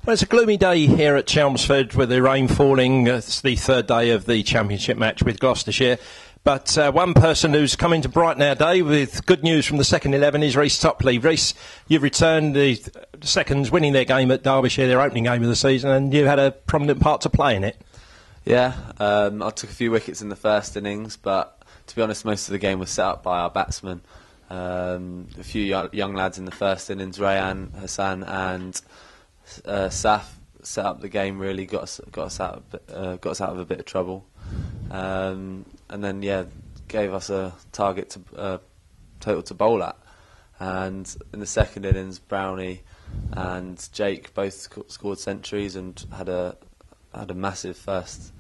Well, it's a gloomy day here at Chelmsford with the rain falling. It's the third day of the championship match with Gloucestershire. But one person who's coming to brighten our day with good news from the second 11 is Reece Topley. Reece, you've returned, the seconds winning their game at Derbyshire, their opening game of the season, and you had a prominent part to play in it. Yeah, I took a few wickets in the first innings, but to be honest, most of the game was set up by our batsmen. A few young lads in the first innings, Rayan, Hassan and Saf, set up the game, really got us out of a bit of trouble. And then, yeah, gave us a target to total to bowl at. And in the second innings, Brownie and Jake both scored centuries and had a massive first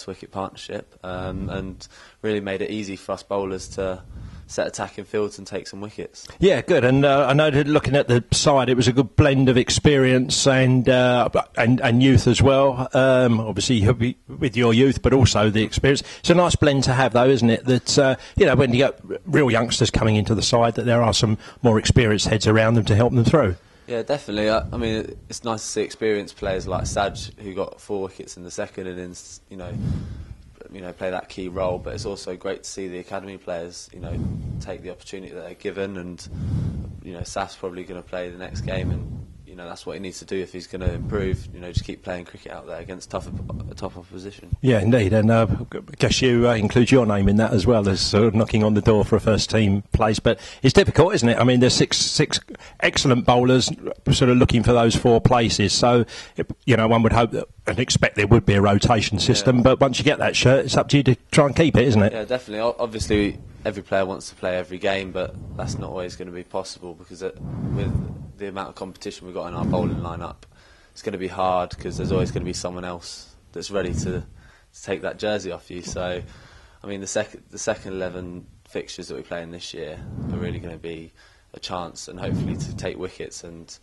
wicket partnership, and really made it easy for us bowlers to set attacking fields and take some wickets. Yeah, good. And I know that looking at the side, it was a good blend of experience and youth as well. Obviously, with your youth, but also the experience. It's a nice blend to have, though, isn't it? That when you get real youngsters coming into the side, that there are some more experienced heads around them to help them through. Yeah, definitely. I mean, it's nice to see experienced players like Saj, who got 4 wickets in the second innings, play that key role. But it's also great to see the academy players, take the opportunity that they're given. And, Saf's probably going to play the next game, and that's what he needs to do if he's going to improve. Just keep playing cricket out there against tough opposition. Yeah, indeed. And I guess you include your name in that as well as knocking on the door for a first team place. But it's difficult, isn't it? I mean, there's six excellent bowlers sort of looking for those 4 places. So, one would hope that and expect there would be a rotation system. Yeah. But once you get that shirt, it's up to you to try and keep it, isn't it? Yeah, definitely. Obviously, every player wants to play every game, but that's not always going to be possible because with the amount of competition we've got in our bowling lineup, it's going to be hard because there's always going to be someone else that's ready to take that jersey off you. So, I mean, the second 11 fixtures that we're playing this year are really going to be a chance, and hopefully to take wickets and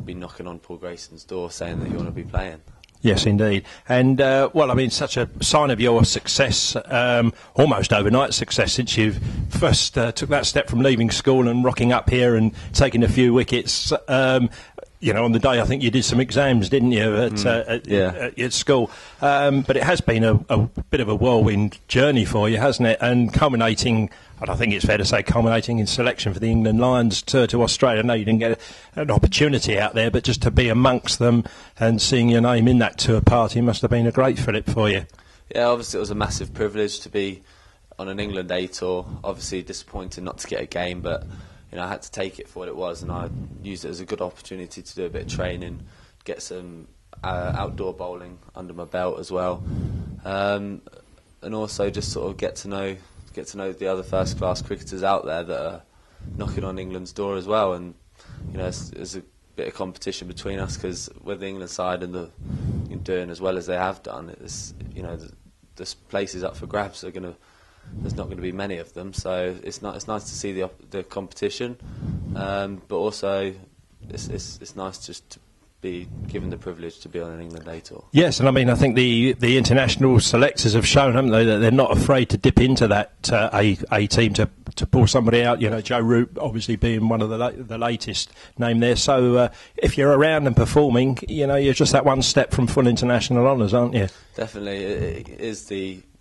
be knocking on Paul Grayson's door saying that you want to be playing. Yes, indeed. And, such a sign of your success, almost overnight success, since you first took that step from leaving school and rocking up here and taking a few wickets. On the day I think you did some exams, didn't you, at school? But it has been a bit of a whirlwind journey for you, hasn't it? And culminating, and I think it's fair to say, culminating in selection for the England Lions to Australia. I know you didn't get an opportunity out there, but just to be amongst them and seeing your name in that tour party must have been a great fillip for you. Yeah, obviously it was a massive privilege to be on an England A tour. Obviously disappointing not to get a game, but I had to take it for what it was, and I used it as a good opportunity to do a bit of training, get some outdoor bowling under my belt as well, and also just sort of get to know the other first-class cricketers out there that are knocking on England's door as well. And there's a bit of competition between us because with the England side and doing as well as they have done, it's this place is up for grabs. There's not going to be many of them, so it's nice to see the competition, but also it's nice just to be given the privilege to be on an England A tour. Yes, and I think the international selectors have shown, haven't they, that they're not afraid to dip into that A team to pull somebody out. Joe Root obviously being one of the latest name there. So if you're around and performing, you're just that one step from full international honours, aren't you? Definitely, it is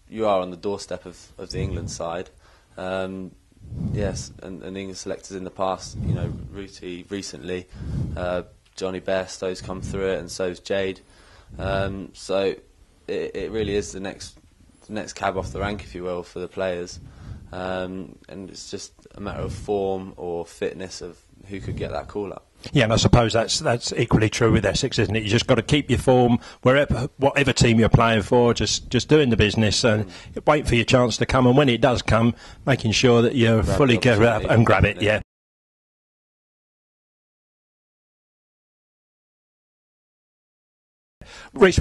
you are on the doorstep of the England side. Yes, and England selectors in the past, Rooty recently, Johnny Bairstow's come through it, and so's Jade. So it really is the next cab off the rank, if you will, for the players. And it's just a matter of form or fitness of who could get that call up. Yeah, and I suppose that's equally true with Essex, isn't it? You just got to keep your form whatever team you're playing for, just doing the business and wait for your chance to come. And when it does come, making sure that you're fully get up and grab it. Yeah. Reece,